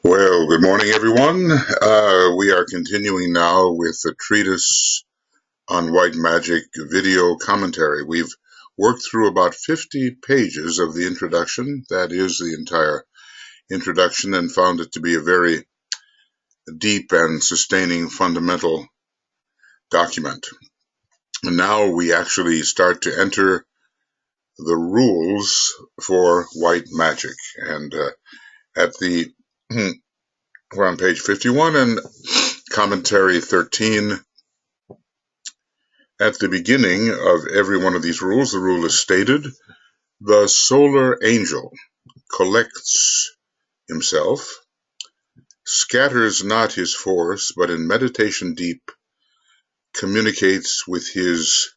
Well, good morning, everyone. We are continuing now with the Treatise on White Magic video commentary. We've worked through about 50 pages of the introduction, that is the entire introduction, and found it to be a very deep and sustaining fundamental document. And now we actually start to enter the rules for white magic. And we're on page 51 and commentary 13. At the beginning of every one of these rules, the rule is stated: the solar angel collects himself, scatters not his force, but in meditation deep communicates with his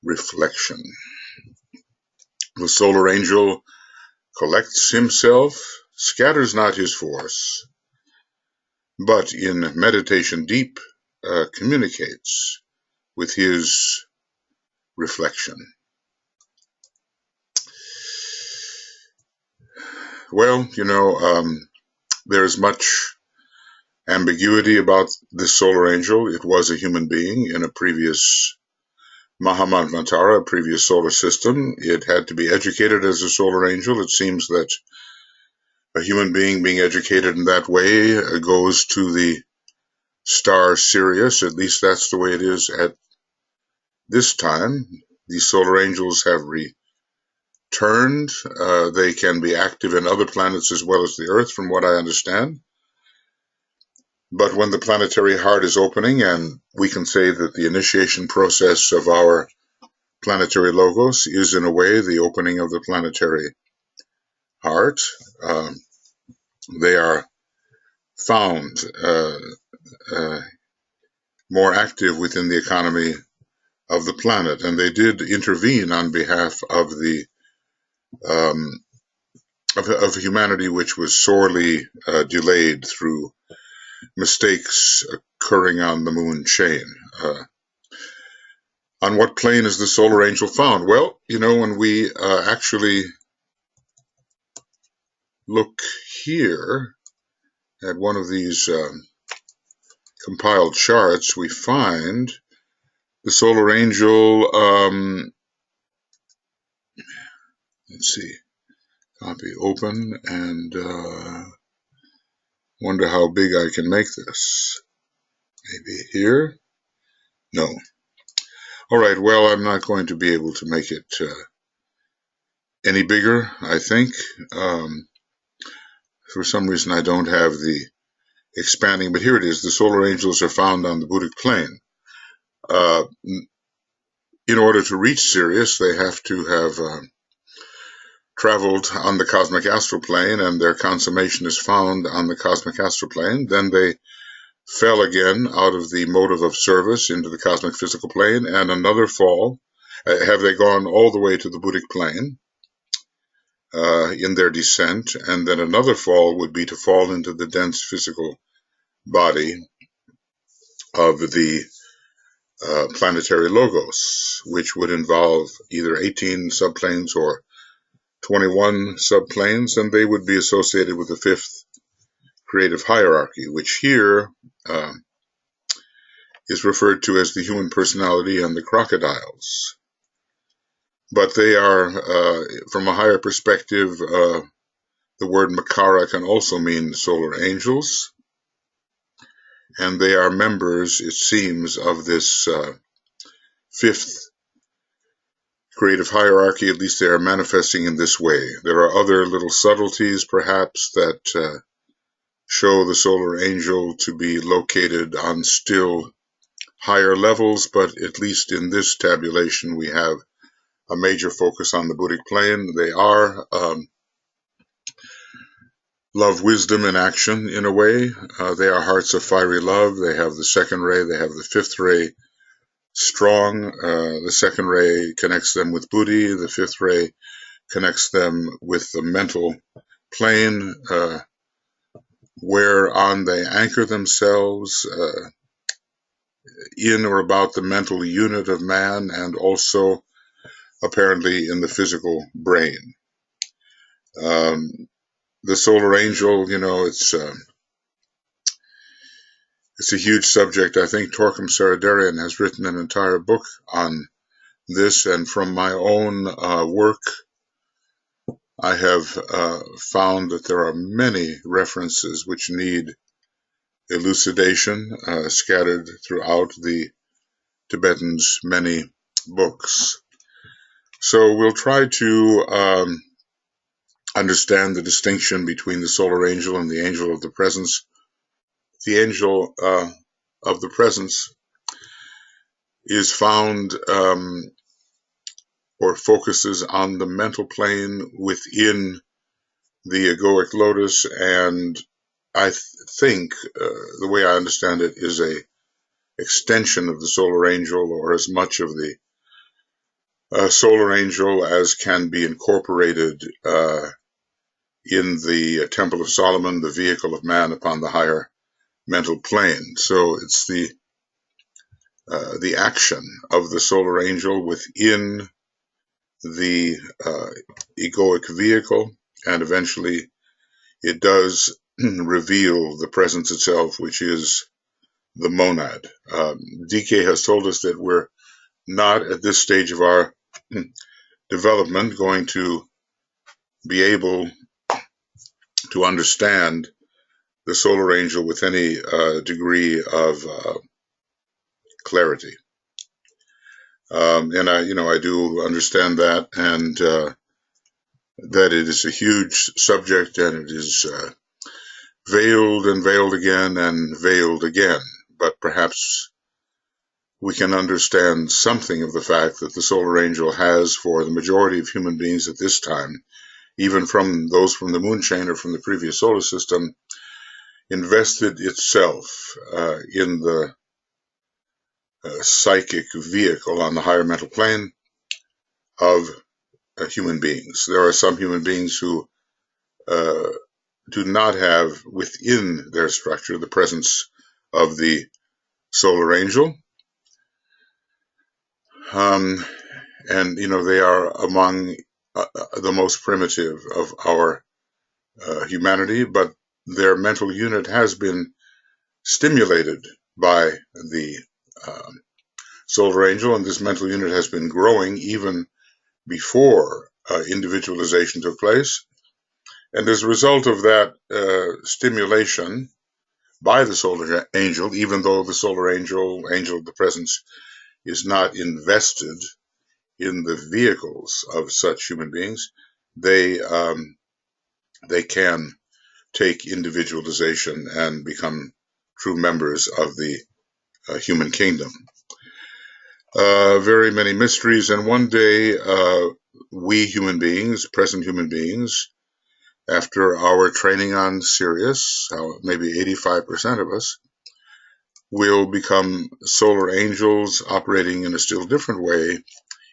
reflection. The solar angel collects himself, scatters not his force, but in meditation deep communicates with his reflection. Well, there's much ambiguity about this solar angel. It was a human being in a previous Mahamantara, a previous solar system. It had to be educated as a solar angel. It seems that a human being being educated in that way goes to the star Sirius. At least that's the way it is at this time. These solar angels have returned. They can be active in other planets as well as the Earth, from what I understand. But when the planetary heart is opening, and we can say that the initiation process of our planetary logos is in a way the opening of the planetary heart, they are found more active within the economy of the planet, and they did intervene on behalf of the of humanity, which was sorely delayed through mistakes occurring on the moon chain. On what plane is the solar angel found? Well, when we actually look here at one of these compiled charts, we find the solar angel, let's see, copy, open, and wonder how big I can make this. Maybe here? No. All right, well, I'm not going to be able to make it any bigger, I think. For some reason, I don't have the expanding, but here it is. The solar angels are found on the Buddhic plane. In order to reach Sirius, they have to have traveled on the cosmic astral plane, and their consummation is found on the cosmic astral plane. Then they fell again out of the motive of service into the cosmic physical plane, and another fall. Have they gone all the way to the Buddhic plane in their descent, and then another fall would be to fall into the dense physical body of the planetary logos, which would involve either 18 subplanes or 21 subplanes, and they would be associated with the fifth creative hierarchy, which here is referred to as the human personality and the crocodiles. But they are, from a higher perspective, the word Makara can also mean solar angels, and they are members, it seems, of this fifth creative hierarchy. At least they are manifesting in this way. There are other little subtleties, perhaps, that show the solar angel to be located on still higher levels, but at least in this tabulation we have a major focus on the Buddhic plane. They are love, wisdom, and action in a way. They are hearts of fiery love. They have the second ray. They have the fifth ray strong. The second ray connects them with Buddhi. The fifth ray connects them with the mental plane, whereon they anchor themselves in or about the mental unit of man, and also apparently in the physical brain. the solar angel, it's a huge subject. I think Torquem Saradarian has written an entire book on this, and from my own work, I have found that there are many references which need elucidation scattered throughout the Tibetan's many books. So we'll try to understand the distinction between the solar angel and the angel of the presence. The angel of the presence is found or focuses on the mental plane within the egoic lotus, and I think the way I understand it is a extension of the solar angel, or as much of the solar angel as can be incorporated in the Temple of Solomon, the vehicle of man upon the higher mental plane. So it's the action of the solar angel within the egoic vehicle, and eventually it does reveal the presence itself, which is the monad. DK has told us that we're not at this stage of our development going to be able to understand the solar angel with any degree of clarity. And I do understand that, and that it is a huge subject, and it is veiled and veiled again and veiled again. But perhaps we can understand something of the fact that the solar angel has, for the majority of human beings at this time, even from those from the moon chain or from the previous solar system, invested itself in the psychic vehicle on the higher mental plane of human beings. There are some human beings who do not have within their structure the presence of the solar angel. And, they are among the most primitive of our humanity, but their mental unit has been stimulated by the solar angel, and this mental unit has been growing even before individualization took place. And as a result of that stimulation by the solar angel, even though the solar angel of the presence, is not invested in the vehicles of such human beings, they can take individualization and become true members of the human kingdom. Very many mysteries, and one day we human beings, present human beings, after our training on Sirius, maybe 85% of us, will become solar angels operating in a still different way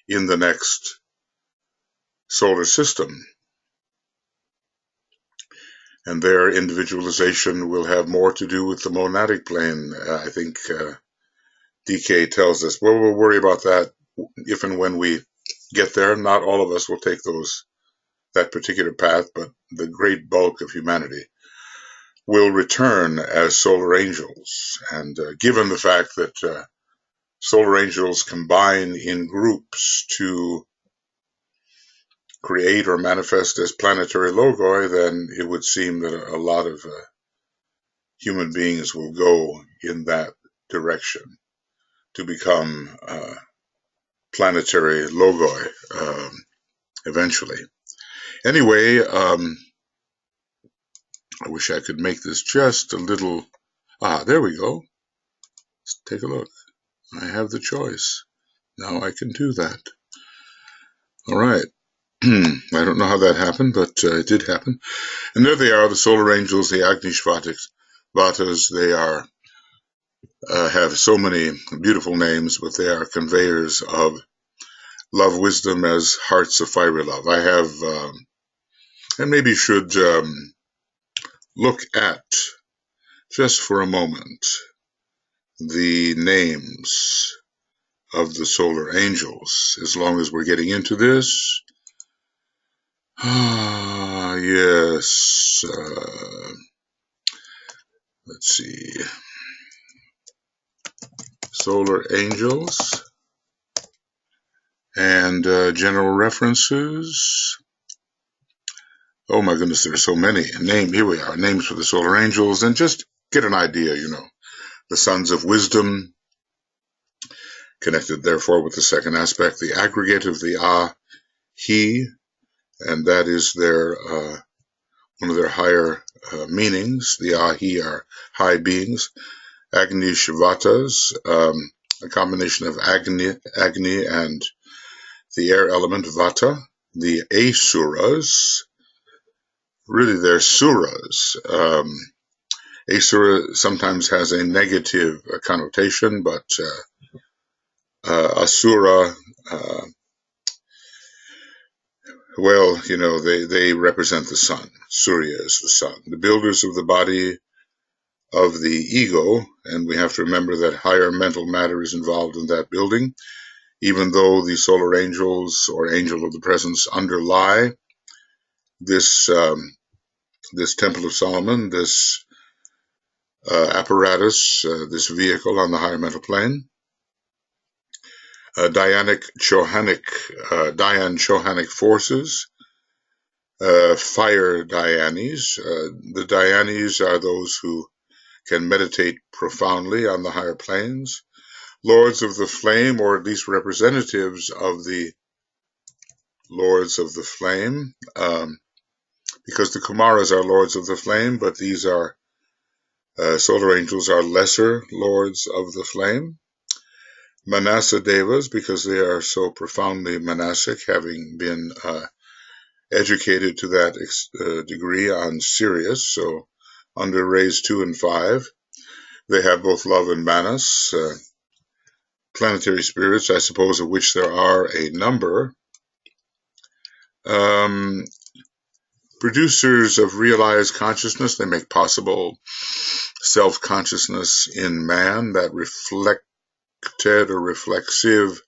in the next solar system. And their individualization will have more to do with the monadic plane. I think DK tells us, well, we'll worry about that if and when we get there. Not all of us will take that particular path, but the great bulk of humanity will return as solar angels. And given the fact that solar angels combine in groups to create or manifest as planetary logoi, then it would seem that a lot of human beings will go in that direction to become planetary logoi eventually. Anyway, I wish I could make this just a little... there we go. Let's take a look. I have the choice. Now I can do that. All right. I don't know how that happened, but it did happen. And there they are, the solar angels, the Vatas. They are have so many beautiful names, but they are conveyors of love wisdom as hearts of fiery love. I have, and maybe should look at, just for a moment, the names of the solar angels. As long as we're getting into this, Yes. Let's see. Solar angels and general references. Oh my goodness, there are so many. Here we are, names for the solar angels, and just get an idea, The sons of wisdom, connected therefore with the second aspect, the aggregate of the he, and that is their one of their higher meanings. The he are high beings. Agni Shivatas, a combination of Agni and the air element Vata. The Asuras, really they're suras. Asura sometimes has a negative connotation, but Asura, well, they represent the sun. Surya is the sun. The builders of the body of the ego, and we have to remember that higher mental matter is involved in that building, even though the solar angels or angel of the presence underlie this Temple of Solomon, this apparatus, this vehicle on the higher mental plane. Dhyan Chohanic forces, fire Dhyanis. The Dhyanis are those who can meditate profoundly on the higher planes. Lords of the flame, or at least representatives of the lords of the flame, because the Kumaras are lords of the flame, but these are solar angels are lesser lords of the flame. Manasa Devas, because they are so profoundly manasic, having been educated to that degree on Sirius, so under rays 2 and 5. They have both love and manas. Planetary spirits, I suppose, of which there are a number. Producers of realized consciousness, they make possible self-consciousness in man, that reflected or reflexive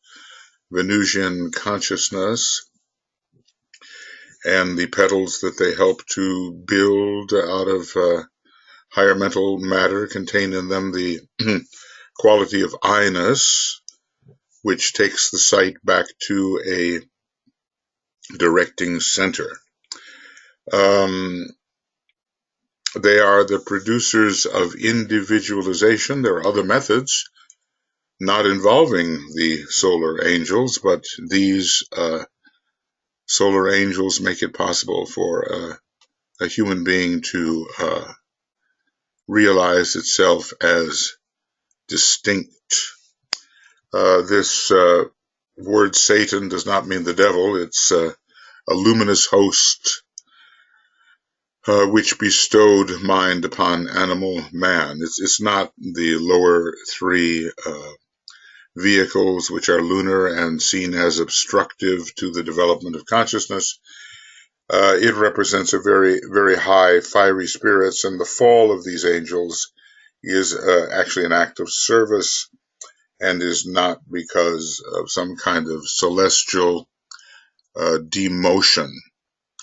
Venusian consciousness, and the petals that they help to build out of higher mental matter contain in them the quality of I-ness, which takes the sight back to a directing center. They are the producers of individualization. There are other methods not involving the solar angels, but these solar angels make it possible for a human being to realize itself as distinct. This word Satan does not mean the devil. It's a luminous host which bestowed mind upon animal man. It's not the lower three vehicles which are lunar and seen as obstructive to the development of consciousness. It represents a very, very high fiery spirits, and the fall of these angels is actually an act of service and is not because of some kind of celestial demotion.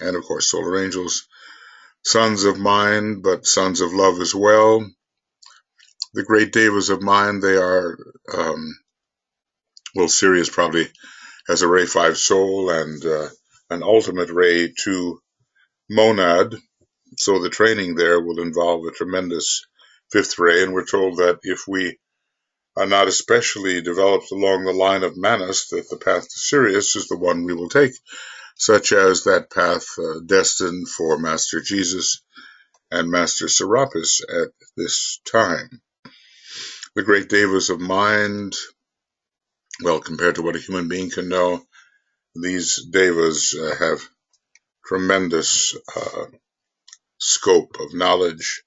And of course, solar angels, sons of mind, but sons of love as well. The great devas of mind, they are, Sirius probably has a ray 5 soul and an ultimate ray 2 monad. So the training there will involve a tremendous 5th ray. And we're told that if we are not especially developed along the line of Manas, that the path to Sirius is the one we will take, such as that path destined for Master Jesus and Master Serapis at this time. The great devas of mind, well, compared to what a human being can know, these devas have tremendous scope of knowledge.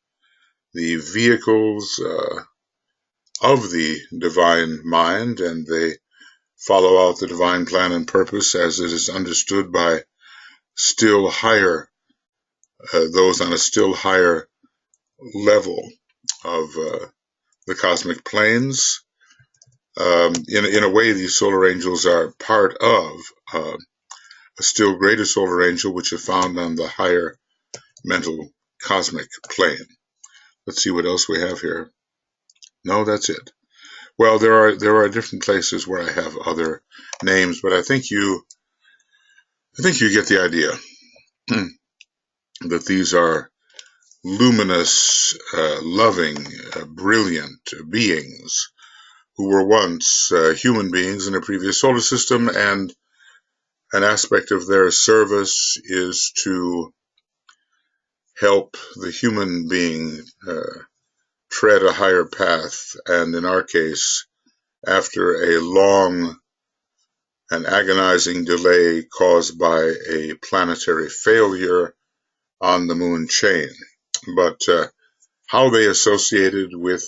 The vehicles of the divine mind, and they follow out the divine plan and purpose as it is understood by still higher, those on a still higher level of the cosmic planes. In a way, these solar angels are part of a still greater solar angel, which is found on the higher mental cosmic plane. Let's see what else we have here. No, that's it. Well, there are different places where I have other names, but I think you get the idea that these are luminous, loving, brilliant beings who were once human beings in a previous solar system, and an aspect of their service is to help the human being tread a higher path, and in our case, after a long and agonizing delay caused by a planetary failure on the moon chain. But how they associated with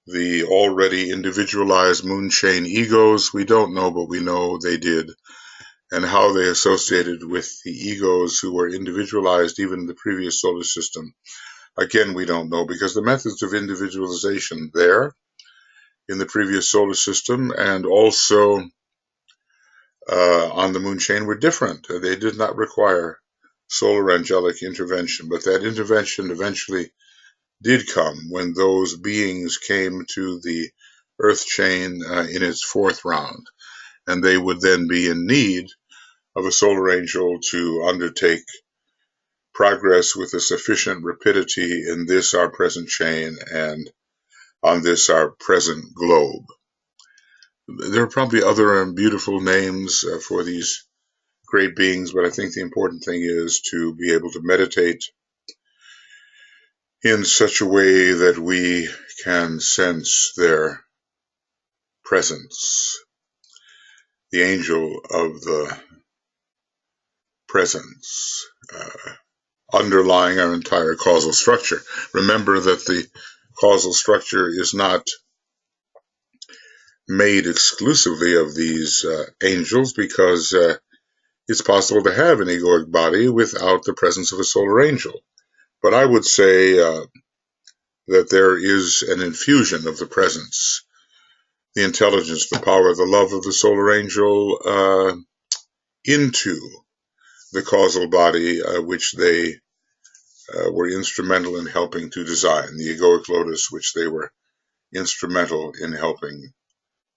the already individualized moon chain egos, we don't know, but we know they did. And how they associated with the egos who were individualized even in the previous solar system, again, we don't know, because the methods of individualization there in the previous solar system and also on the moon chain were different. They did not require solar angelic intervention, but that intervention eventually did come when those beings came to the Earth chain in its fourth round, and they would then be in need of a solar angel to undertake progress with a sufficient rapidity in this our present chain and on this our present globe. There are probably other beautiful names for these great beings, but I think the important thing is to be able to meditate in such a way that we can sense their presence, the angel of the presence, underlying our entire causal structure. Remember that the causal structure is not made exclusively of these angels, because it's possible to have an egoic body without the presence of a solar angel. But I would say that there is an infusion of the presence, the intelligence, the power, the love of the solar angel into the causal body which they were instrumental in helping to design, the egoic lotus which they were instrumental in helping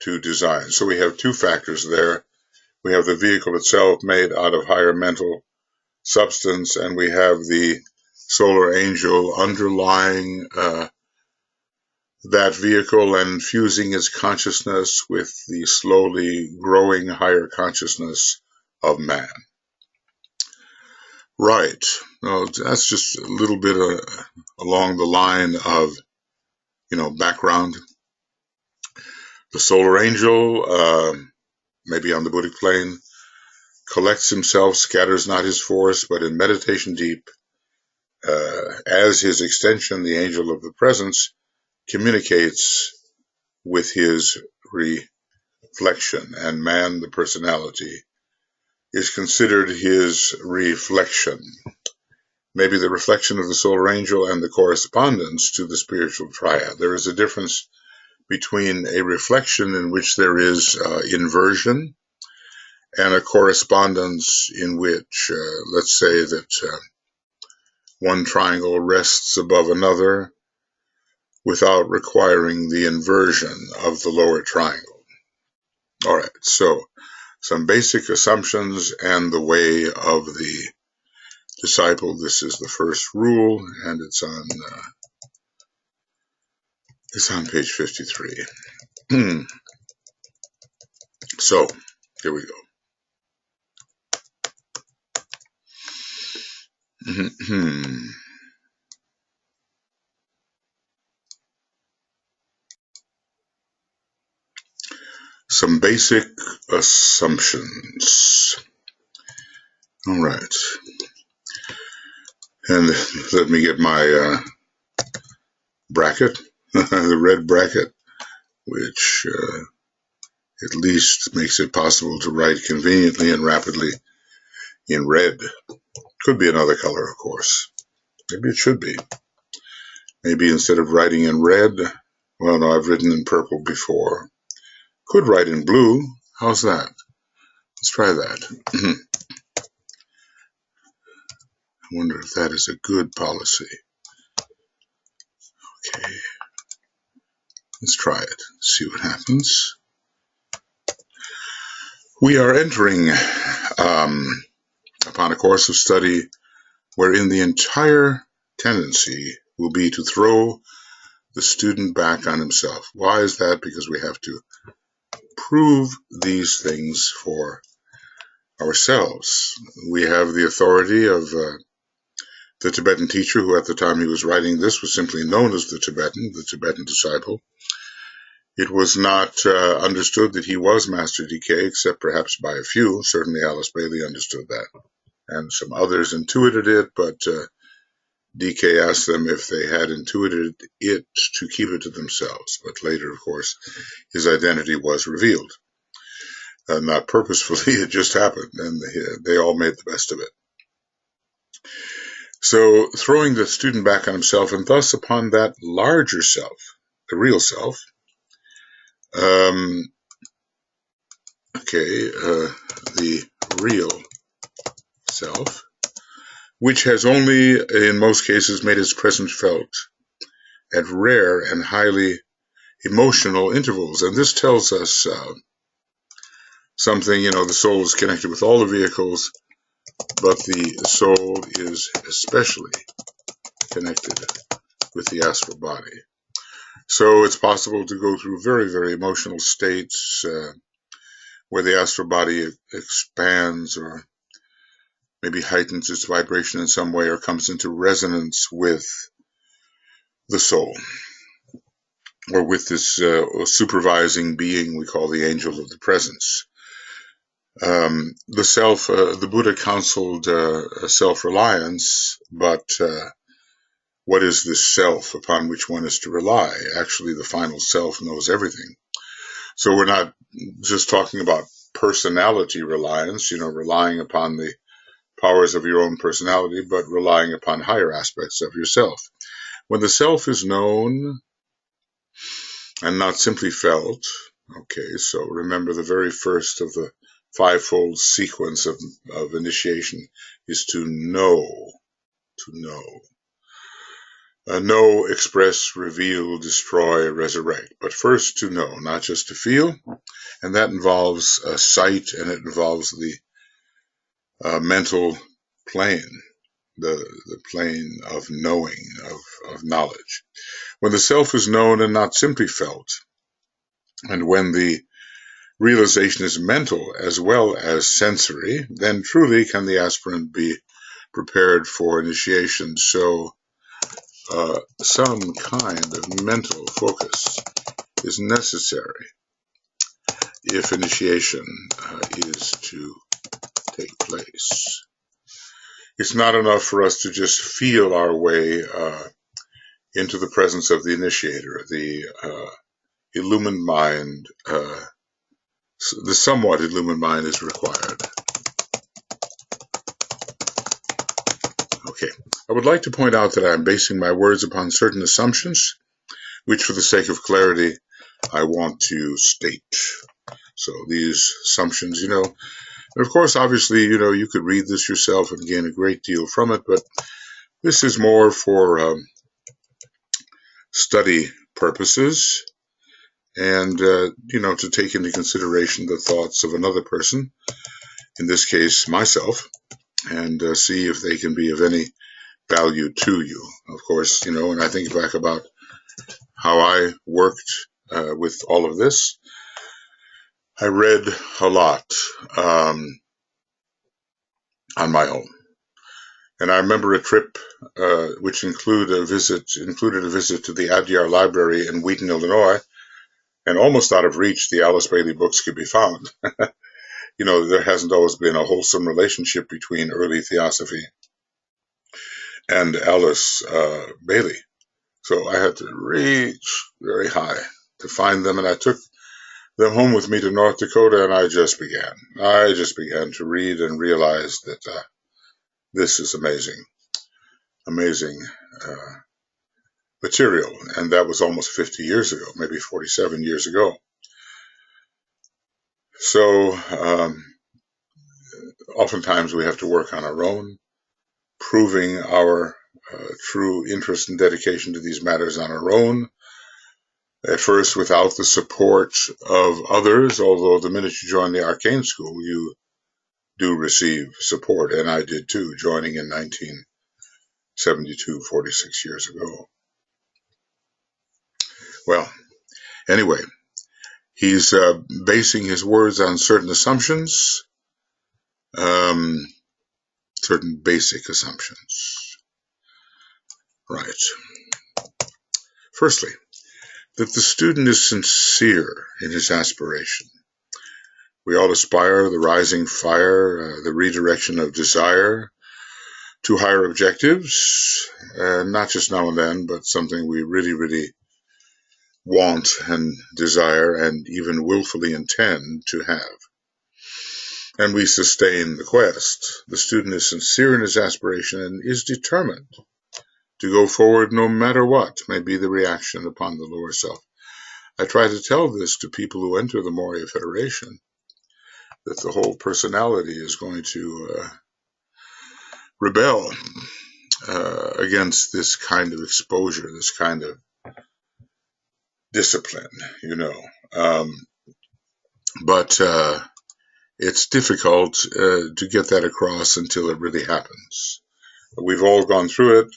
to design. So we have two factors there. We have the vehicle itself made out of higher mental substance, and we have the solar angel underlying that vehicle and fusing its consciousness with the slowly growing higher consciousness of man. Right. Well, that's just a little bit along the line of, background. The solar angel, maybe on the Buddhic plane, collects himself, scatters not his force, but in meditation deep, as his extension, the angel of the presence, communicates with his reflection, and man, the personality, is considered his reflection. Maybe the reflection of the solar angel and the correspondence to the spiritual triad. There is a difference between a reflection in which there is inversion and a correspondence in which, let's say that one triangle rests above another without requiring the inversion of the lower triangle. All right, so some basic assumptions and the way of the disciple. This is the first rule, and it's on page 53. So here we go. Some basic assumptions. All right. And let me get my bracket, the red bracket, which at least makes it possible to write conveniently and rapidly in red. Could be another color, of course. Maybe it should be. Maybe instead of writing in red, well, no, I've written in purple before. Could write in blue. How's that? Let's try that. I wonder if that is a good policy. Okay, let's try it, see what happens. We are entering upon a course of study wherein the entire tendency will be to throw the student back on himself. Why is that? Because we have to prove these things for ourselves. We have the authority of the Tibetan teacher, who at the time he was writing this was simply known as the Tibetan disciple. It was not understood that he was Master DK, except perhaps by a few. Certainly Alice Bailey understood that, and some others intuited it, but DK asked them if they had intuited it to keep it to themselves. But later, of course, his identity was revealed. Not purposefully, it just happened, and they all made the best of it. So throwing the student back on himself, and thus upon that larger self, the real self, the real self, which has only, in most cases, made its presence felt at rare and highly emotional intervals. And this tells us something, the soul is connected with all the vehicles, but the soul is especially connected with the astral body. So it's possible to go through very, very emotional states where the astral body expands or maybe heightens its vibration in some way or comes into resonance with the soul or with this supervising being we call the angel of the presence. The self, the Buddha counseled self-reliance, but what is this self upon which one is to rely? Actually, the final self knows everything. So we're not just talking about personality reliance, relying upon the powers of your own personality, but relying upon higher aspects of yourself. When the self is known and not simply felt, okay, so remember the very first of the fivefold sequence of initiation is to know, know, express, reveal, destroy, resurrect. But first to know, not just to feel, and that involves sight, and it involves the mental plane, the plane of knowing, of knowledge. When the self is known and not simply felt, and when the realization is mental as well as sensory, then truly can the aspirant be prepared for initiation. So some kind of mental focus is necessary if initiation is to take place. It's not enough for us to just feel our way into the presence of the initiator, the illumined mind. The somewhat illumined mind is required. Okay, I would like to point out that I am basing my words upon certain assumptions, which for the sake of clarity, I want to state. So these assumptions, and of course, obviously, you could read this yourself and gain a great deal from it, but this is more for study purposes and, to take into consideration the thoughts of another person, in this case, myself, and see if they can be of any value to you. Of course, and I think back about how I worked with all of this. I read a lot on my own. And I remember a trip which included a visit to the Adyar Library in Wheaton, Illinois, and almost out of reach the Alice Bailey books could be found. There hasn't always been a wholesome relationship between early theosophy and Alice Bailey. So I had to reach very high to find them, and I took them home with me to North Dakota, and I just began to read and realize that this is amazing material, and that was almost 50 years ago, maybe 47 years ago. So oftentimes we have to work on our own, proving our true interest and dedication to these matters on our own, at first without the support of others, although the minute you join the arcane school, you do receive support, and I did too, joining in 1972, 46 years ago. Well, anyway, he's basing his words on certain assumptions, certain basic assumptions. Right. Firstly, that the student is sincere in his aspiration. We all aspire the rising fire, the redirection of desire to higher objectives, not just now and then, but something we really, really want and desire and even willfully intend to have. And we sustain the quest. The student is sincere in his aspiration and is determined to go forward no matter what may be the reaction upon the lower self. I try to tell this to people who enter the Moria Federation, that the whole personality is going to rebel against this kind of exposure, this kind of discipline, but it's difficult to get that across until it really happens. We've all gone through it,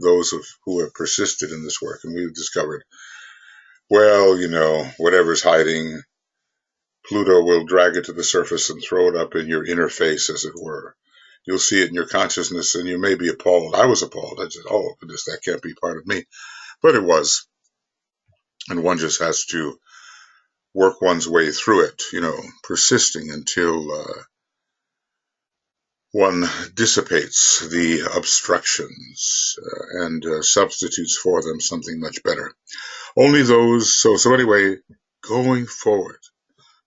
those who have persisted in this work, and we've discovered, well, whatever's hiding, Pluto will drag it to the surface and throw it up in your inner face, as it were. You'll see it in your consciousness, and you may be appalled. I was appalled. I said, oh, goodness, that can't be part of me. But it was. And one just has to work one's way through it, persisting until one dissipates the obstructions and substitutes for them something much better. Only those, so anyway, going forward,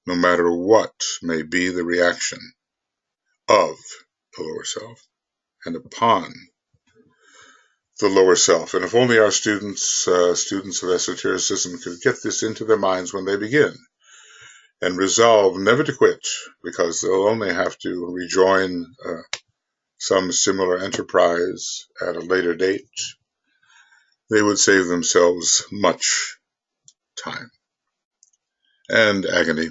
no matter what may be the reaction of the lower self and upon the lower self. And if only our students of esotericism could get this into their minds when they begin and resolve never to quit, because they'll only have to rejoin some similar enterprise at a later date, they would save themselves much time and agony.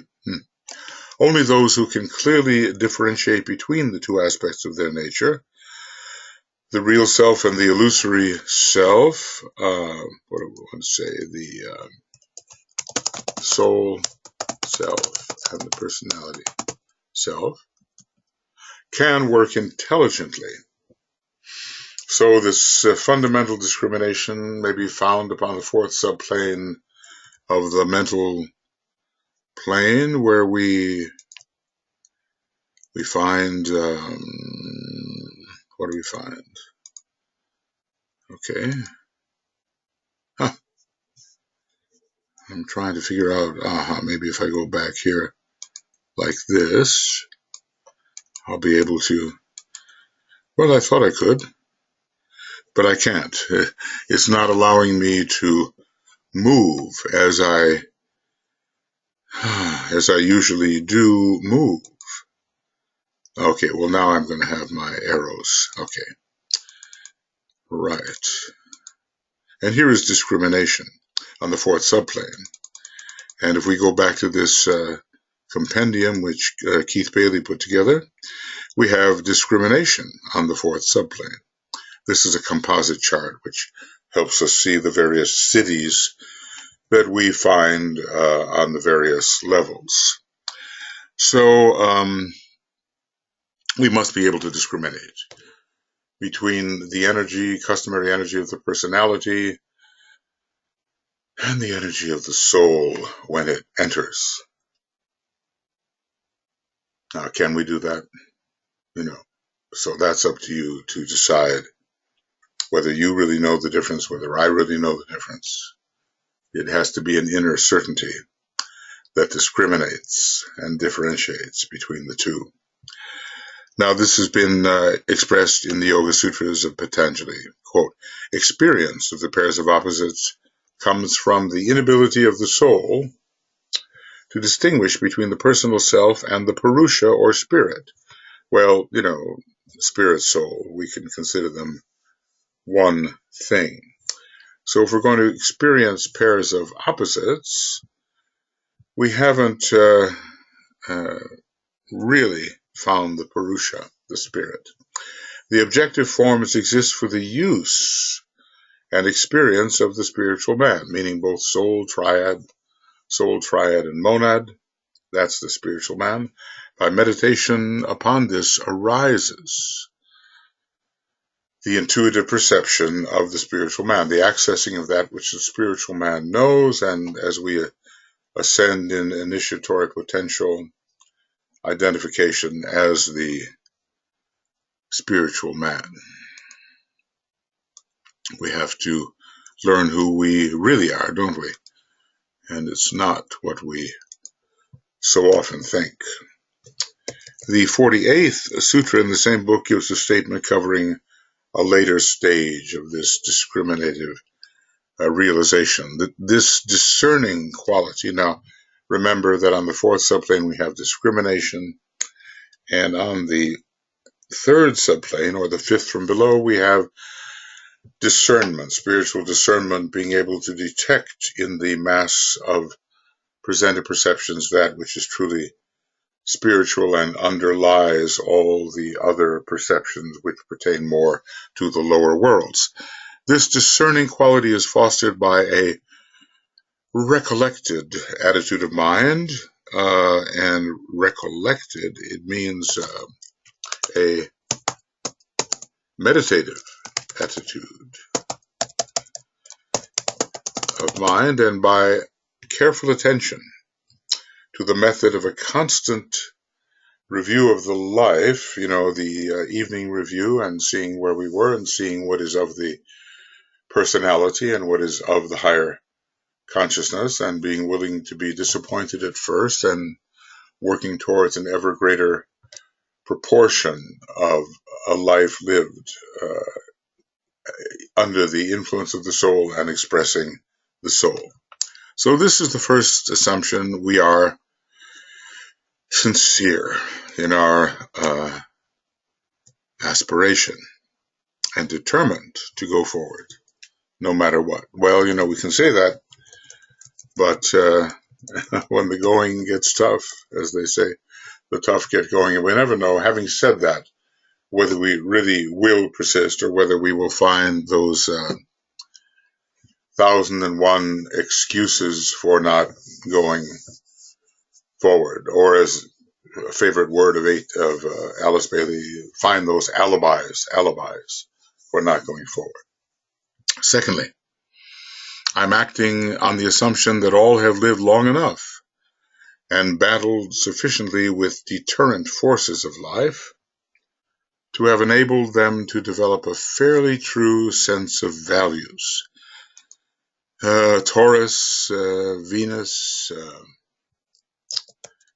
Only those who can clearly differentiate between the two aspects of their nature, the real self and the illusory self, what do we want to say, the soul self and the personality self, can work intelligently. So this fundamental discrimination may be found upon the fourth subplane of the mental plane, where we find, what do we find? Okay. I'm trying to figure out, maybe if I go back here like this, I'll be able to, well, I thought I could, but I can't. It's not allowing me to move as I usually do move. Okay, well, now I'm going to have my arrows. Okay. Right. And here is discrimination on the fourth subplane. And if we go back to this compendium which Keith Bailey put together, we have discrimination on the fourth subplane. This is a composite chart which helps us see the various cities that we find on the various levels. So we must be able to discriminate between the energy, customary energy of the personality, and the energy of the soul when it enters. Now, can we do that? So that's up to you to decide whether you really know the difference, whether I really know the difference. It has to be an inner certainty that discriminates and differentiates between the two. Now, this has been expressed in the Yoga Sutras of Patanjali. Quote, experience of the pairs of opposites comes from the inability of the soul to distinguish between the personal self and the Purusha or spirit. Well, spirit soul. We can consider them one thing. So if we're going to experience pairs of opposites, we haven't really found the Purusha, the spirit. The objective forms exist for the use and experience of the spiritual man, meaning both soul, triad, and monad. That's the spiritual man. By meditation upon this arises the intuitive perception of the spiritual man, the accessing of that which the spiritual man knows, and as we ascend in initiatory potential, identification as the spiritual man. We have to learn who we really are, don't we? And it's not what we so often think. The 48th sutra in the same book gives a statement covering a later stage of this discriminative realization, this discerning quality. Now, remember that on the fourth subplane we have discrimination, and on the third subplane, or the fifth from below, we have discernment, spiritual discernment, being able to detect in the mass of presented perceptions that which is truly spiritual and underlies all the other perceptions which pertain more to the lower worlds. This discerning quality is fostered by a recollected attitude of mind, and recollected, it means a meditative attitude of mind, and by careful attention to the method of a constant review of the life, the evening review, and seeing where we were and seeing what is of the personality and what is of the higher consciousness, and being willing to be disappointed at first and working towards an ever greater proportion of a life lived under the influence of the soul and expressing the soul. So this is the first assumption. We are sincere in our aspiration and determined to go forward no matter what. Well, we can say that, but when the going gets tough, as they say, the tough get going, and we never know, having said that, whether we really will persist or whether we will find those 1,001 excuses for not going forward, or as a favorite word of Alice Bailey, find those alibis for not going forward. Secondly, I'm acting on the assumption that all have lived long enough and battled sufficiently with deterrent forces of life to have enabled them to develop a fairly true sense of values. Taurus, Venus,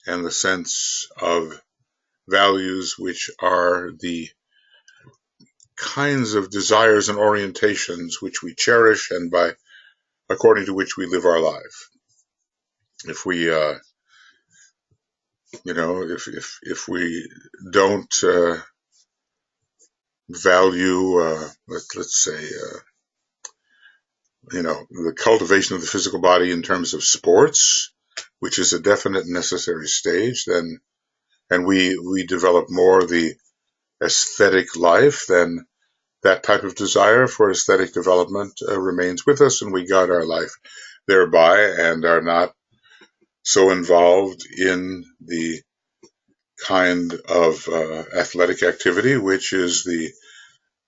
and the sense of values which are the kinds of desires and orientations which we cherish and according to which we live our life. If we, if we don't value, let's say, the cultivation of the physical body in terms of sports, which is a definite and necessary stage, then, and we develop more the aesthetic life, then that type of desire for aesthetic development remains with us, and we guide our life thereby and are not so involved in the kind of athletic activity which is the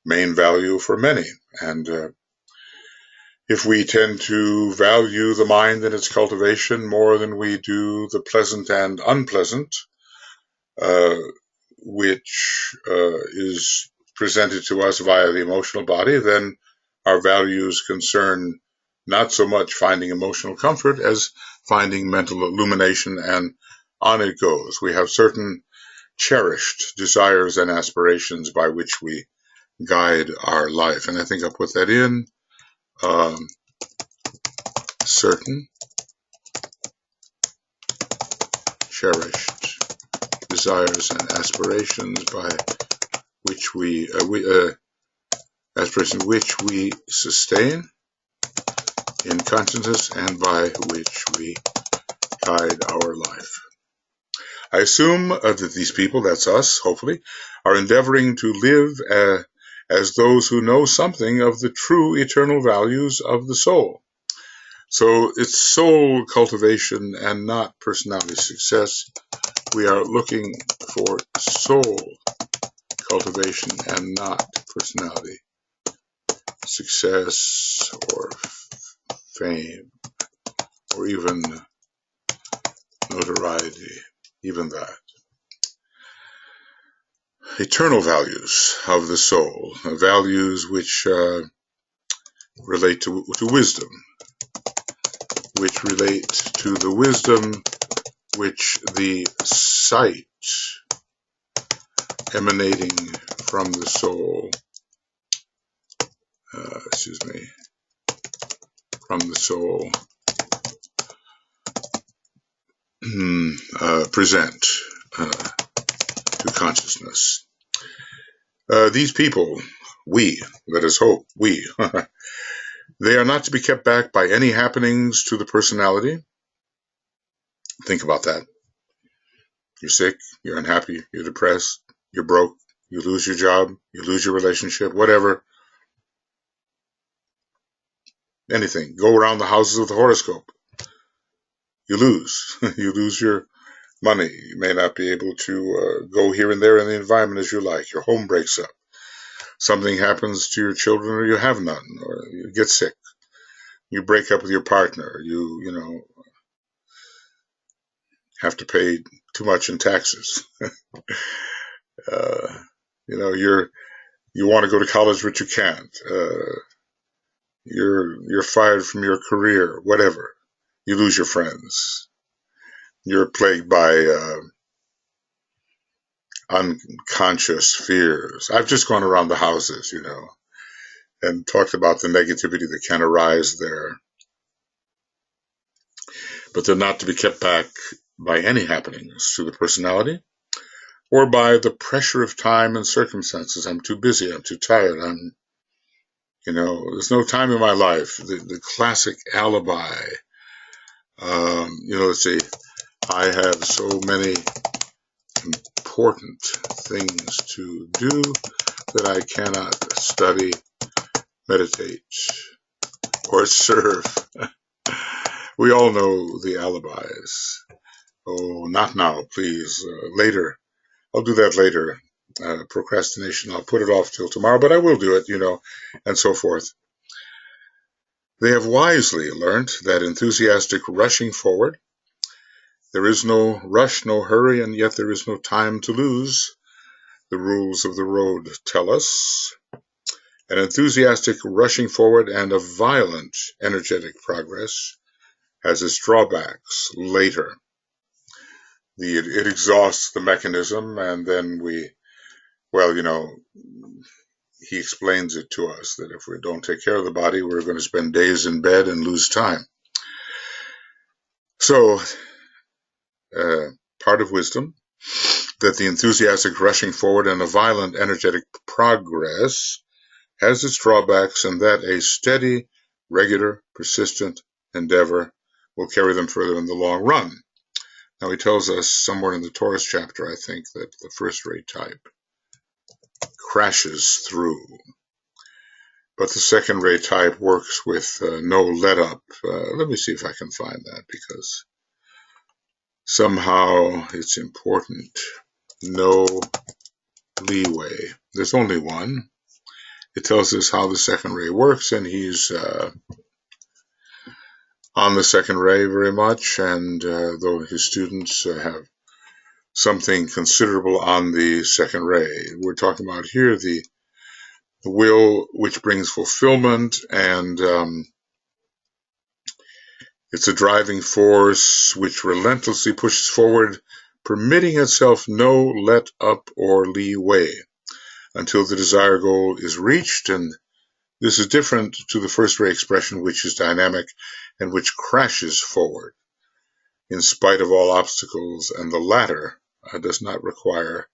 main value for many. And if we tend to value the mind and its cultivation more than we do the pleasant and unpleasant, which is presented to us via the emotional body, then our values concern not so much finding emotional comfort as finding mental illumination, and on it goes. We have certain cherished desires and aspirations by which we guide our life. And I think I'll put that in. Certain cherished desires and aspirations by which we aspiration which we sustain in consciousness and by which we guide our life. I assume that these people, that's us, hopefully, are endeavoring to live as those who know something of the true eternal values of the soul. So it's soul cultivation and not personality success. We are looking for soul cultivation and not personality success or fame or even notoriety, even that. Eternal values of the soul, values which relate to wisdom, which relate to the wisdom which the sight emanating from the soul, from the soul present to consciousness. These people, we, let us hope, we, they are not to be kept back by any happenings to the personality. Think about that. You're sick, you're unhappy, you're depressed, you're broke, you lose your job, you lose your relationship, whatever. Anything. Go around the houses of the horoscope. You lose. You lose your money. You may not be able to go here and there in the environment as you like. Your home breaks up. Something happens to your children or you have none, or you get sick. You break up with your partner. You have to pay too much in taxes. You want to go to college, but you can't. You're fired from your career, whatever. You lose your friends. You're plagued by unconscious fears. I've just gone around the houses, and talked about the negativity that can arise there. But they're not to be kept back by any happenings to the personality or by the pressure of time and circumstances. I'm too busy. I'm too tired. There's no time in my life. The classic alibi. Let's see. I have so many important things to do that I cannot study, meditate, or serve. We all know the alibis. Oh, not now, please. Later. I'll do that later. Procrastination. I'll put it off till tomorrow, but I will do it, and so forth. They have wisely learnt that enthusiastic rushing forward, there is no rush, no hurry, and yet there is no time to lose. The rules of the road tell us. An enthusiastic rushing forward and a violent, energetic progress has its drawbacks later. It exhausts the mechanism, and then he explains it to us that if we don't take care of the body, we're going to spend days in bed and lose time. So, part of wisdom, that the enthusiastic rushing forward and a violent, energetic progress has its drawbacks, and that a steady, regular, persistent endeavor will carry them further in the long run. Now, he tells us somewhere in the Taurus chapter, I think, that the first-rate type crashes through, but the second-rate type works with no let-up. Let me see if I can find that, because somehow it's important. No leeway. There's only one. It tells us how the second ray works, and he's on the second ray very much, and though his students have something considerable on the second ray. We're talking about here the will which brings fulfillment, and it's a driving force which relentlessly pushes forward, permitting itself no let up or leeway until the desired goal is reached. And this is different to the first ray expression, which is dynamic and which crashes forward in spite of all obstacles, and the latter does not require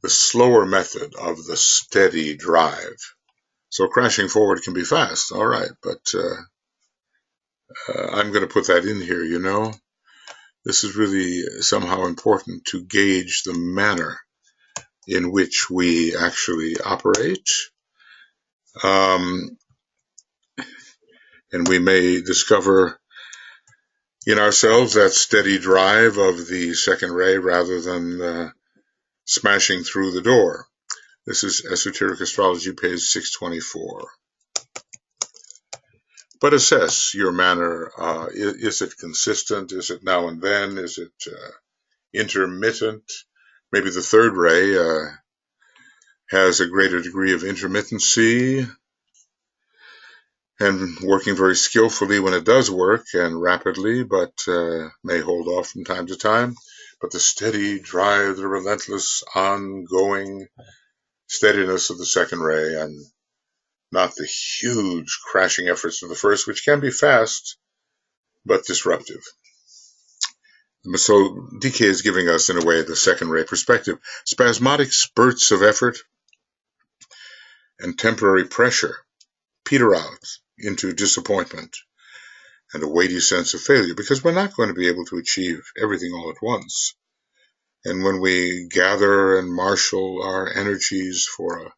the slower method of the steady drive. So crashing forward can be fast, all right, but I'm going to put that in here, you know. This is really somehow important to gauge the manner in which we actually operate. And we may discover in ourselves that steady drive of the second ray rather than smashing through the door. This is Esoteric Astrology, page 624. But assess your manner. Is it consistent? Is it now and then? Is it intermittent? Maybe the third ray has a greater degree of intermittency and working very skillfully when it does work and rapidly, but may hold off from time to time. But the steady drive, the relentless, ongoing steadiness of the second ray, and not the huge crashing efforts of the first, which can be fast, but disruptive. So DK is giving us, in a way, the second ray perspective. Spasmodic spurts of effort and temporary pressure peter out into disappointment and a weighty sense of failure, because we're not going to be able to achieve everything all at once. And when we gather and marshal our energies for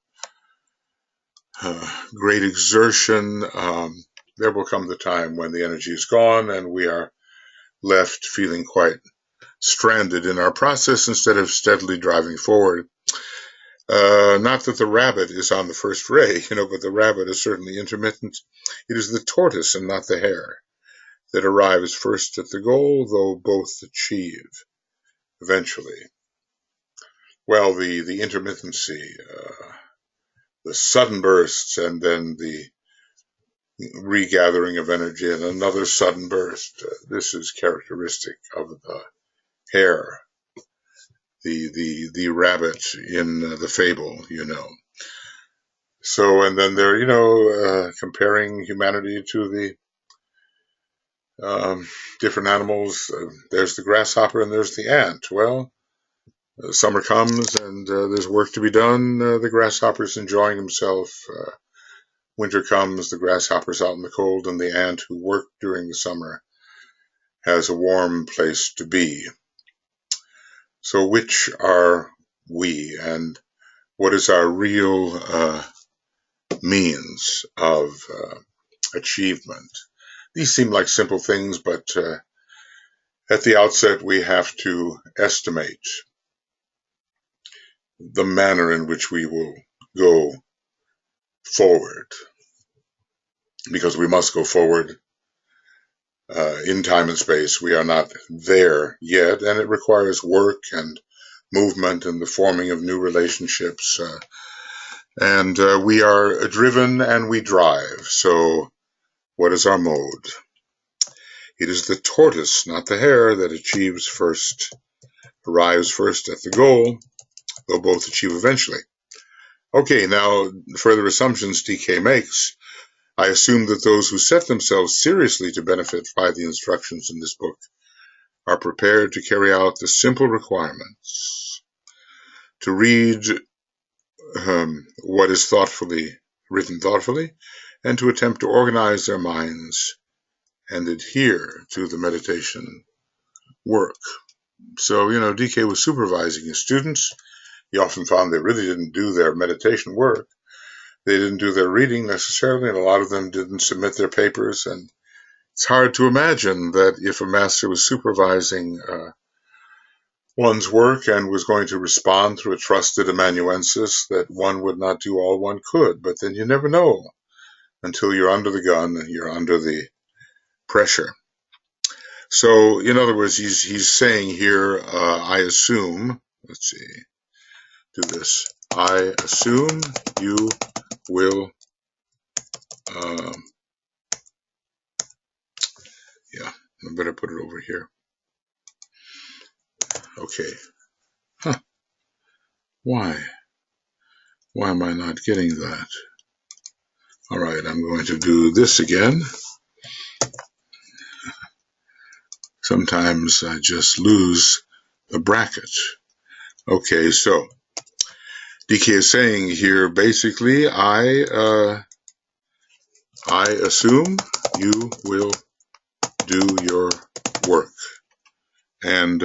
a great exertion, there will come the time when the energy is gone and we are left feeling quite stranded in our process instead of steadily driving forward. Not that the rabbit is on the first ray, but the rabbit is certainly intermittent. It is the tortoise and not the hare that arrives first at the goal, though both achieve eventually. Well, the intermittency, the sudden bursts, and then the regathering of energy and another sudden burst. This is characteristic of the hare, the rabbit in the fable, So, and then they're, comparing humanity to the different animals. There's the grasshopper and there's the ant. Well, summer comes and there's work to be done. The grasshopper's enjoying himself. Winter comes, the grasshopper's out in the cold, and the ant who worked during the summer has a warm place to be. So which are we, and what is our real means of achievement? These seem like simple things, but at the outset we have to estimate the manner in which we will go forward, because we must go forward in time and space. We are not there yet, and it requires work and movement and the forming of new relationships. And we are driven and we drive. So what is our mode? It is the tortoise, not the hare, that arrives first at the goal, though both achieve eventually. Okay, now further assumptions DK makes. I assume that those who set themselves seriously to benefit by the instructions in this book are prepared to carry out the simple requirements, to read what is written thoughtfully, and to attempt to organize their minds and adhere to the meditation work. So, DK was supervising his students. He often found they really didn't do their meditation work. They didn't do their reading necessarily, and a lot of them didn't submit their papers. And it's hard to imagine that if a master was supervising one's work and was going to respond through a trusted amanuensis, that one would not do all one could. But then you never know until you're under the gun and you're under the pressure. So, in other words, he's saying here, I assume, let's see, do this. I assume you will, I better put it over here. Okay. Why am I not getting that? All right, I'm going to do this again. Sometimes I just lose the bracket. Okay, so DK is saying here, basically, I assume you will do your work. And,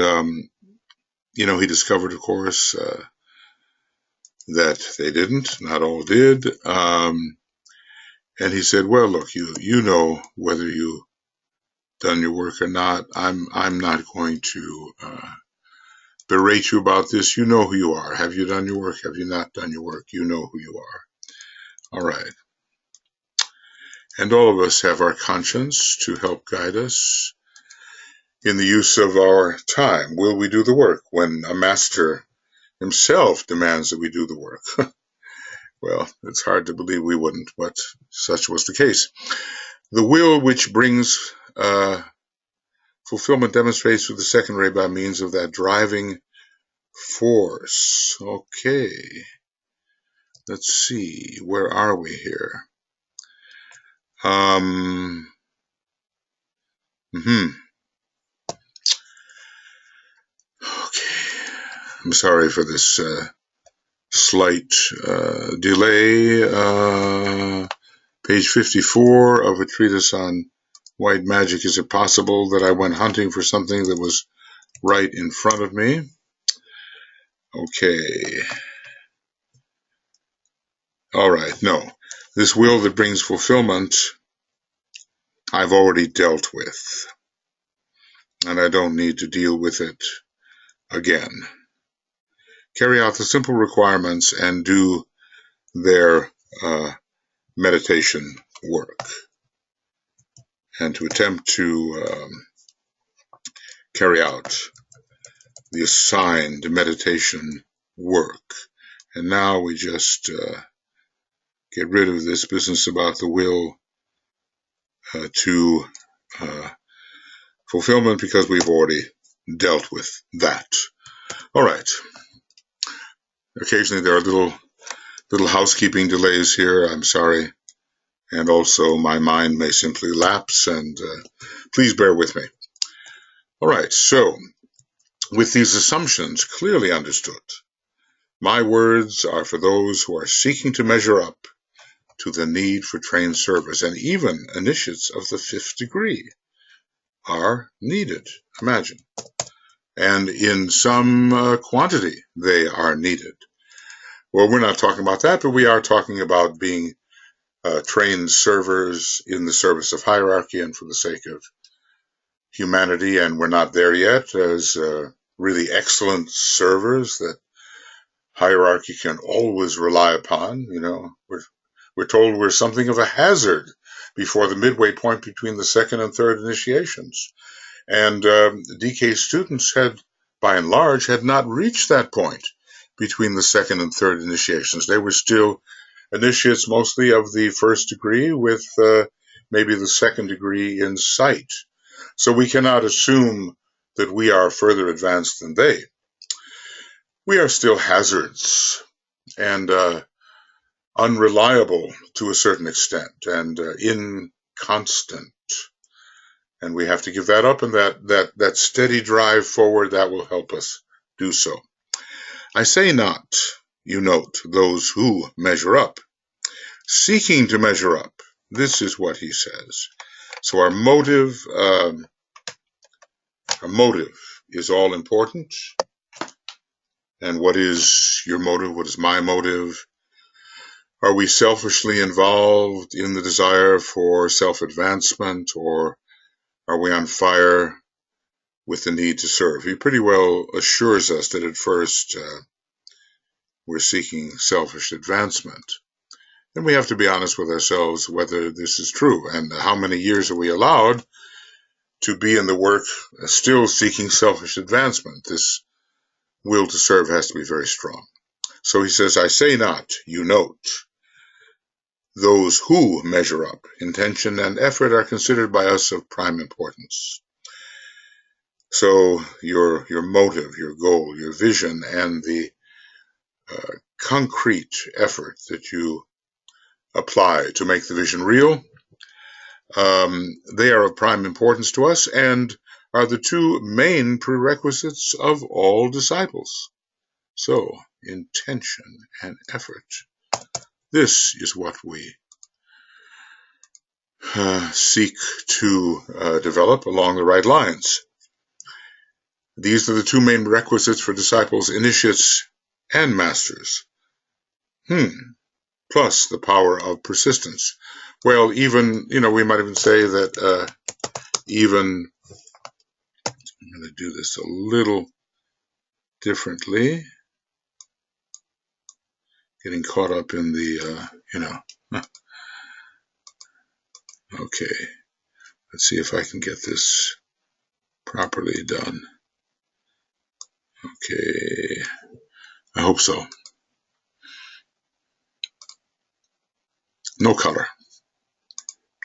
he discovered, of course, that they didn't, not all did. And he said, well, look, you know whether you done your work or not. I'm not going to berate you about this. You know who you are. Have you done your work? Have you not done your work? You know who you are. All right. And all of us have our conscience to help guide us in the use of our time. Will we do the work when a master himself demands that we do the work? Well, it's hard to believe we wouldn't, but such was the case. The will which brings fulfillment demonstrates through the second ray by means of that driving force. Okay. Let's see. Where are we here? Okay. I'm sorry for this slight delay. Page 54 of a treatise on white magic. Is it possible that I went hunting for something that was right in front of me? Okay. All right. No. This will that brings fulfillment, I've already dealt with. And I don't need to deal with it again. Carry out the simple requirements and do their meditation work. And to attempt to carry out the assigned meditation work. And now we just get rid of this business about the will to fulfillment, because we've already dealt with that. All right. Occasionally there are little housekeeping delays here. I'm sorry. And also my mind may simply lapse, and please bear with me. All right. So with these assumptions clearly understood, my words are for those who are seeking to measure up to the need for trained service, and even initiates of the 5th degree are needed. Imagine. And in some quantity they are needed. Well, we're not talking about that, but we are talking about being trained servers in the service of hierarchy and for the sake of humanity, and we're not there yet as really excellent servers that hierarchy can always rely upon. We're told we're something of a hazard before the midway point between the 2nd and 3rd initiations. And DK students had, by and large, had not reached that point between the 2nd and 3rd initiations. They were still initiates mostly of the 1st degree, with maybe the 2nd degree in sight. So we cannot assume that we are further advanced than they. We are still hazards and unreliable to a certain extent, and inconstant. And we have to give that up, and that steady drive forward, that will help us do so. I say not, you note, those who measure up, seeking to measure up. This is what he says. So our motive is all important. And what is your motive? What is my motive? Are we selfishly involved in the desire for self-advancement, or are we on fire with the need to serve? He pretty well assures us that at first we're seeking selfish advancement. And we have to be honest with ourselves whether this is true, and how many years are we allowed to be in the work still seeking selfish advancement. This will to serve has to be very strong. So he says, I say not, you note, those who measure up. Intention and effort are considered by us of prime importance. So your motive, your goal, your vision, and the concrete effort that you apply to make the vision real, they are of prime importance to us and are the two main prerequisites of all disciples. So intention, and effort. This is what we seek to develop along the right lines. These are the two main requisites for disciples, initiates, and masters. Plus the power of persistence. Well, even, we might even say that even, I'm going to do this a little differently, getting caught up in the, okay, let's see if I can get this properly done. Okay, I hope so. No color.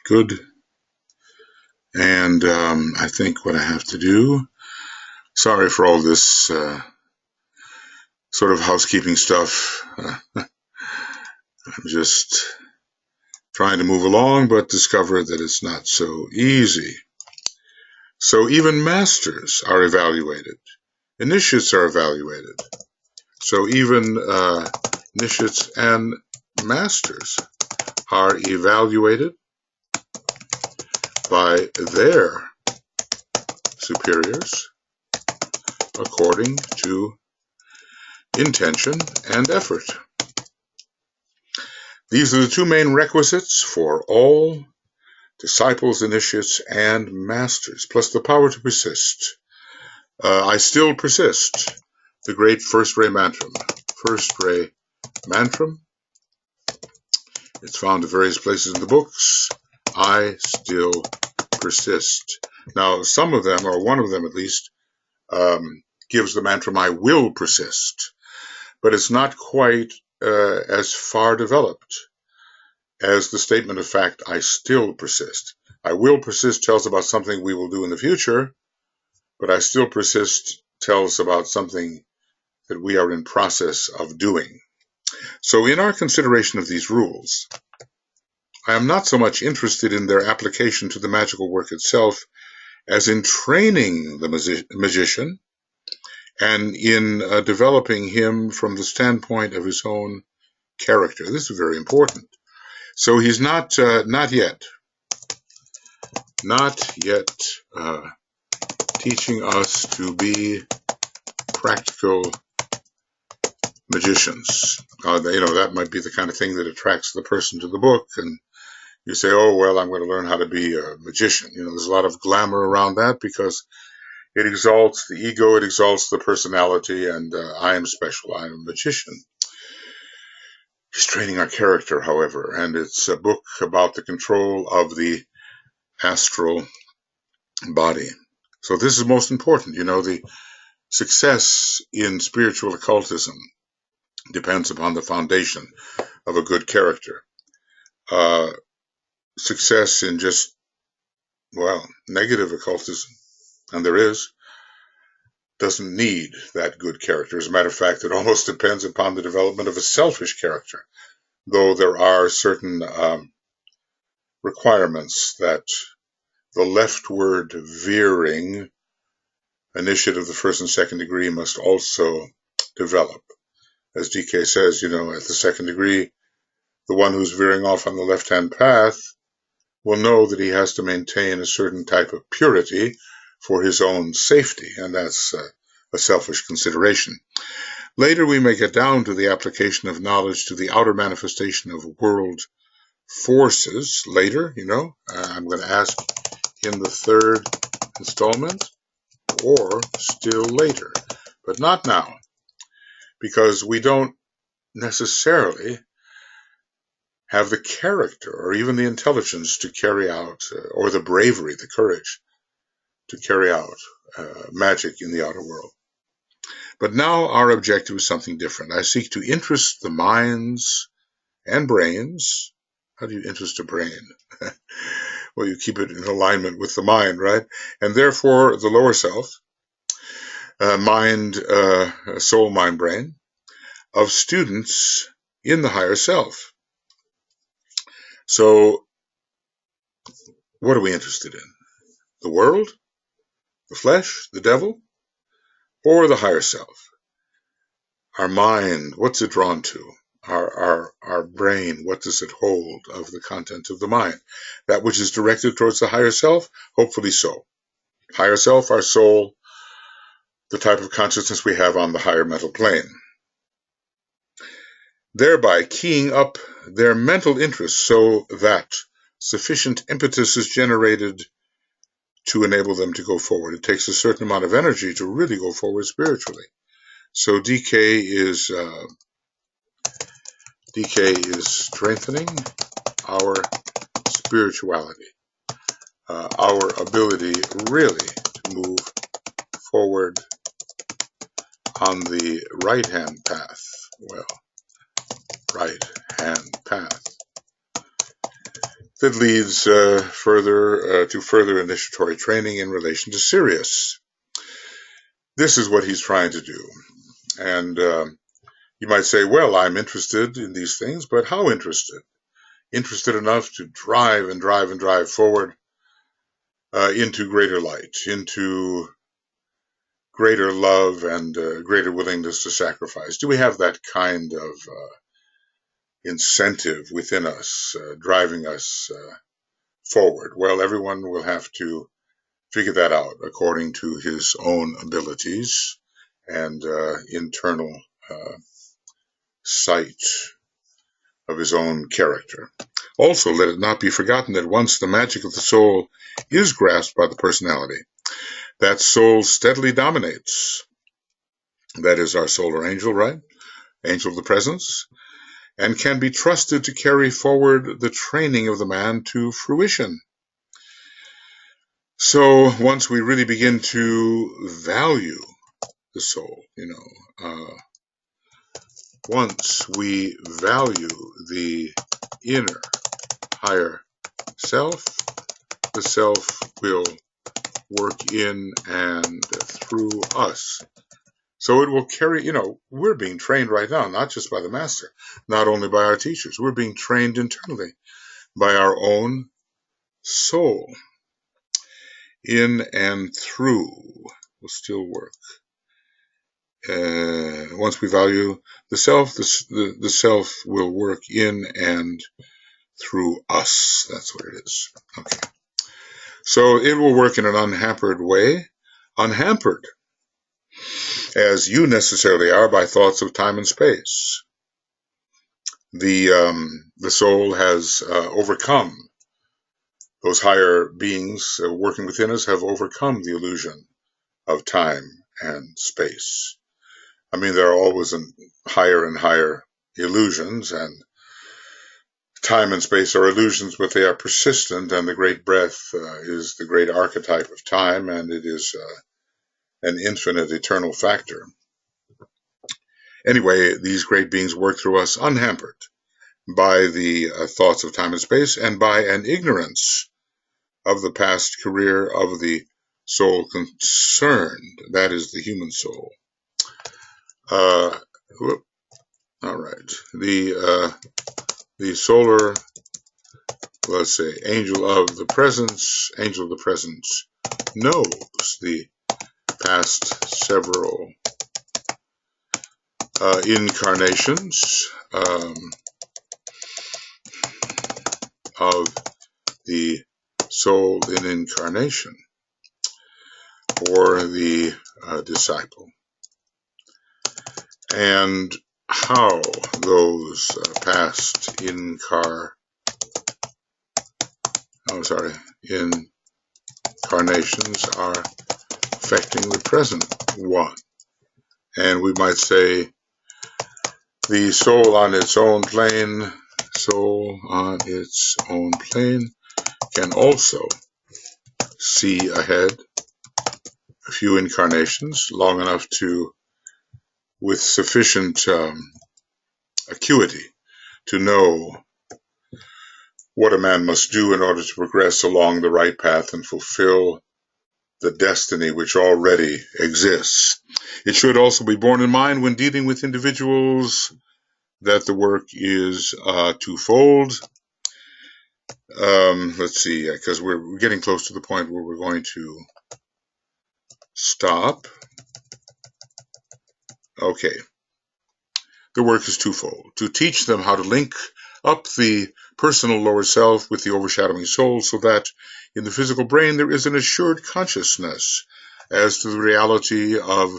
Good. And I think what I have to do, sorry for all this sort of housekeeping stuff. I'm just trying to move along, but discover that it's not so easy. So even masters are evaluated. Initiates are evaluated. So even initiates and masters are evaluated by their superiors according to intention and effort. These are the two main requisites for all disciples, initiates, and masters, plus the power to persist. I still persist. The great first ray mantram. First ray mantram. It's found in various places in the books. I still persist. Now, some of them, or one of them at least, gives the mantram, I will persist. But it's not quite as far developed as the statement of fact, I still persist. I will persist tells about something we will do in the future, but I still persist tells about something that we are in process of doing. So in our consideration of these rules, I am not so much interested in their application to the magical work itself as in training the magician and in developing him from the standpoint of his own character. This is very important. So he's not yet teaching us to be practical magicians. That might be the kind of thing that attracts the person to the book, and you say, oh, well, I'm going to learn how to be a magician. There's a lot of glamour around that because it exalts the ego, it exalts the personality, and I am special, I am a magician. He's training our character, however, and it's a book about the control of the astral body. So this is most important. The success in spiritual occultism depends upon the foundation of a good character. Success in just, negative occultism, and there is, doesn't need that good character. As a matter of fact, it almost depends upon the development of a selfish character, though there are certain requirements that the leftward veering initiate of the first and second degree must also develop. As DK says, at the second degree, the one who's veering off on the left-hand path will know that he has to maintain a certain type of purity for his own safety, and that's a selfish consideration. Later, we may get down to the application of knowledge to the outer manifestation of world forces. Later, I'm going to ask in the third installment, or still later, but not now, because we don't necessarily have the character or even the intelligence to carry out, or the bravery, the courage to carry out magic in the outer world. But now our objective is something different. I seek to interest the minds and brains. How do you interest a brain? Well, you keep it in alignment with the mind, right? And therefore, the lower self, mind, soul, mind, brain, of students in the higher self. So, what are we interested in? The world, the flesh, the devil, or the higher self? Our mind, what's it drawn to? Our brain, what does it hold of the content of the mind? That which is directed towards the higher self? Hopefully so. Higher self, our soul, the type of consciousness we have on the higher mental plane. Thereby keying up their mental interest so that sufficient impetus is generated to enable them to go forward. It takes a certain amount of energy to really go forward spiritually. So DK is strengthening our spirituality, our ability really to move forward on the right-hand path. Well, right-hand path that leads to further initiatory training in relation to Sirius. This is what he's trying to do. And you might say, well, I'm interested in these things, but how interested? Interested enough to drive and drive and drive forward into greater light, into greater love and greater willingness to sacrifice. Do we have that kind of incentive within us, driving us forward? Well, everyone will have to figure that out according to his own abilities and internal sight of his own character. Also, let it not be forgotten that once the magic of the soul is grasped by the personality, that soul steadily dominates. That is our solar angel, right? Angel of the presence, and can be trusted to carry forward the training of the man to fruition. So once we really begin to value the soul, once we value the inner higher self, the self will work in and through us. So it will carry, we're being trained right now, not just by the master, not only by our teachers. We're being trained internally by our own soul. In and through will still work. Once we value the self, the self will work in and through us. That's what it is. Okay. So it will work in an unhampered way, unhampered, as you necessarily are by thoughts of time and space. The soul has overcome, those higher beings working within us have overcome the illusion of time and space. I mean, there are always higher and higher illusions, and time and space are illusions, but they are persistent, and the great breath is the great archetype of time, and it is an infinite, eternal factor. Anyway, these great beings work through us unhampered by the thoughts of time and space and by an ignorance of the past career of the soul concerned, that is the human soul. All right, the solar, let's say, angel of the presence knows the past several incarnations of the soul in incarnation, or the disciple, and how those past incarnations are affecting the present one. And we might say the soul on its own plane, can also see ahead a few incarnations, long enough to, with sufficient acuity, to know what a man must do in order to progress along the right path and fulfill the destiny which already exists. It should also be borne in mind when dealing with individuals that the work is twofold. Let's see, because we're getting close to the point where we're going to stop. Okay. the work is twofold: to teach them how to link up the personal lower self with the overshadowing soul, so that in the physical brain there is an assured consciousness as to the reality of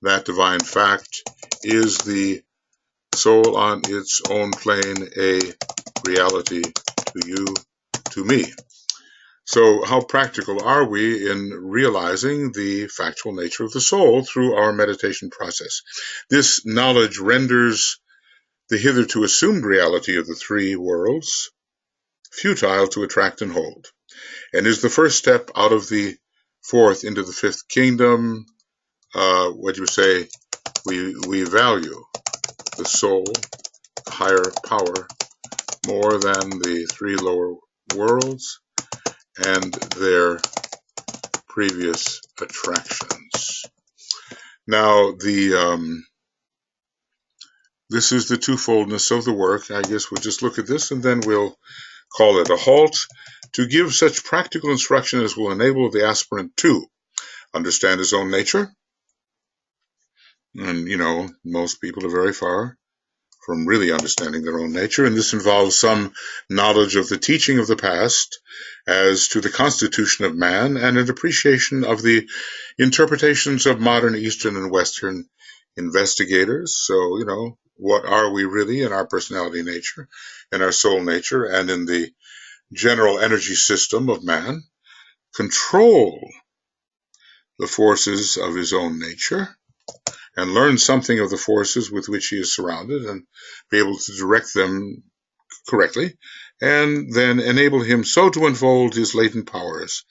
that divine fact. Is the soul on its own plane a reality to you, to me? So how practical are we in realizing the factual nature of the soul through our meditation process? This knowledge renders the hitherto assumed reality of the three worlds futile to attract and hold, and is the first step out of the fourth into the fifth kingdom. What you say, we value the soul, the higher power, more than the three lower worlds and their previous attractions. Now, this is the twofoldness of the work. I guess we'll just look at this and then we'll call it a halt, to give such practical instruction as will enable the aspirant to understand his own nature. And, most people are very far from really understanding their own nature, and this involves some knowledge of the teaching of the past as to the constitution of man, and an appreciation of the interpretations of modern Eastern and Western investigators. So, what are we really in our personality nature, in our soul nature, and in the general energy system of man? Control the forces of his own nature, and learn something of the forces with which he is surrounded, and be able to direct them correctly, and then enable him so to unfold his latent powers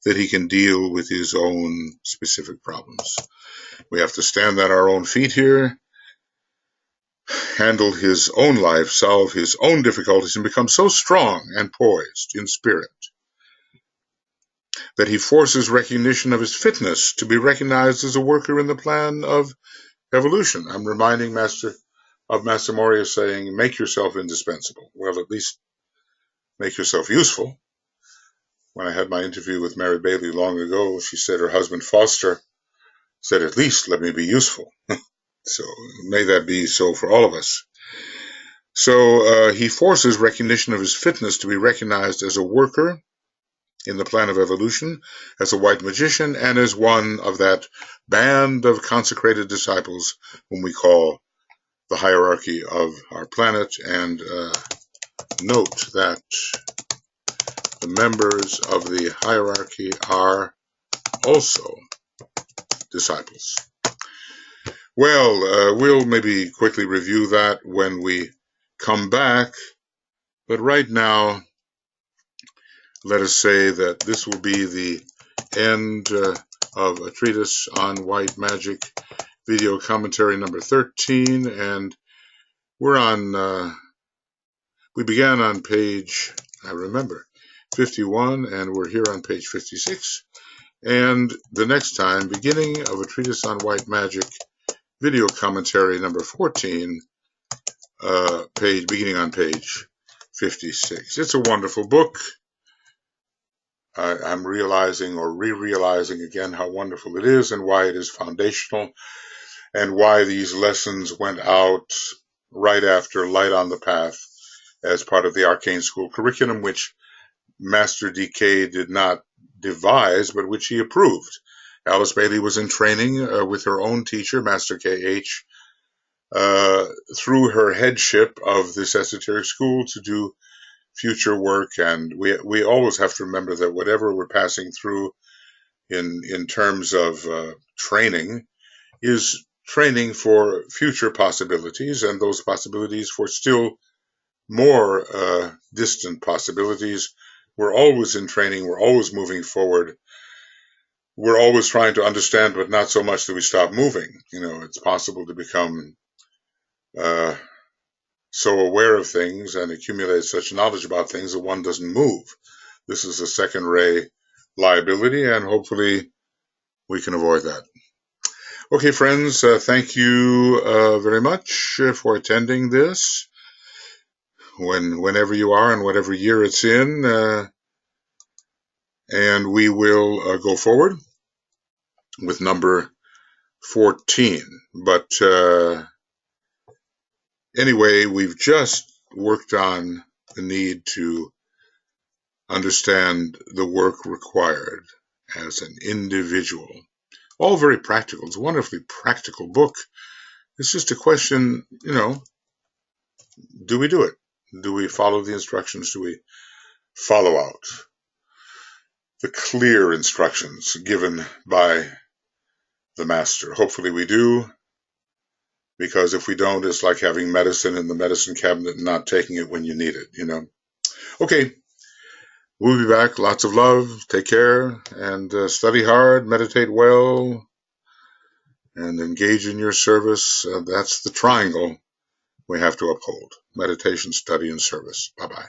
that he can deal with his own specific problems. We have to stand on our own feet here, handle his own life, solve his own difficulties, and become so strong and poised in spirit that he forces recognition of his fitness to be recognized as a worker in the plan of evolution. I'm reminding Master Moria saying, make yourself indispensable. Well, at least make yourself useful. When I had my interview with Mary Bailey long ago, she said her husband Foster said, at least let me be useful. So may that be so for all of us. So he forces recognition of his fitness to be recognized as a worker in the plan of evolution, as a white magician, and as one of that band of consecrated disciples whom we call the hierarchy of our planet. And note that the members of the hierarchy are also disciples. Well, we'll maybe quickly review that when we come back, but right now, let us say that this will be the end of a treatise on white magic, video commentary number 13, and we're on, we began on page, I remember, 51, and we're here on page 56, and the next time, beginning of a treatise on white magic, video commentary number 14, beginning on page 56. It's a wonderful book. I'm realizing or re-realizing again how wonderful it is and why it is foundational, and why these lessons went out right after Light on the Path as part of the Arcane School curriculum, which Master DK did not devise, but which he approved. Alice Bailey was in training with her own teacher, Master KH, through her headship of this esoteric school to do future work, and we always have to remember that whatever we're passing through in terms of training is training for future possibilities, and those possibilities for still more distant possibilities. We're always in training, we're always moving forward, we're always trying to understand, but not so much that we stop moving. It's possible to become so aware of things and accumulate such knowledge about things that one doesn't move. This is a second ray liability, and hopefully we can avoid that. Okay, friends, thank you very much for attending this, whenever you are and whatever year it's in, and we will go forward with number 14. But Anyway, we've just worked on the need to understand the work required as an individual. All very practical. It's a wonderfully practical book. It's just a question, do we do it? Do we follow the instructions? Do we follow out the clear instructions given by the master? Hopefully we do, because if we don't, it's like having medicine in the medicine cabinet and not taking it when you need it, Okay, we'll be back. Lots of love. Take care and study hard, meditate well, and engage in your service. That's the triangle we have to uphold: meditation, study, and service. Bye-bye.